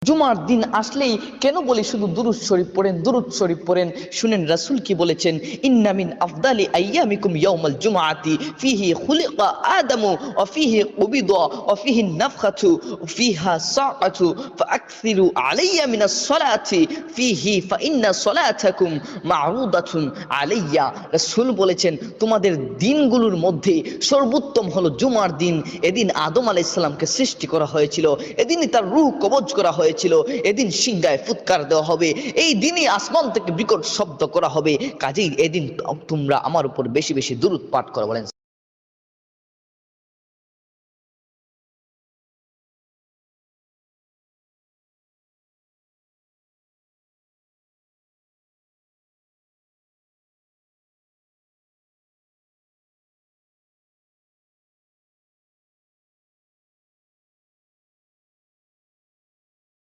জুমার দিন আসলেই কেন বলি শুধু দুরূদ শরীফ পড়েন, দুরূদ শরীফ পড়েন? শুনেন রাসূল কি বলেছেন, ইন্না মিন আফদালি আইয়ামিকুম ইয়াউমাল জুমআতি ফিহি খুলিকা আদামু ওয়া ফিহি কুবিদা ওয়া ফিহি নাফখাতু ফিহা সাআতু ফাআকসিরু আলাইয়া মিনাস সালাতি ফিহি ফাইন্না সালাতাকুম মা'রুদাতুন আলাইয়া। রাসূল বলেছেন তোমাদের দিনগুলোর মধ্যে সর্বোত্তম হলো জুমার দিন। এদিন আদম আলাইহিস সালামকে সৃষ্টি করা হয়েছিল, এদিনই তার রূহ কবজ করা হয়েছিল, এদিন সিংহায় ফুৎকার দেওয়া হবে, এই দিনই আসমান থেকে বিকট শব্দ করা হবে। কাজেই এদিন তোমরা আমার উপর বেশি বেশি দুরূদ পাঠ করো। বলেন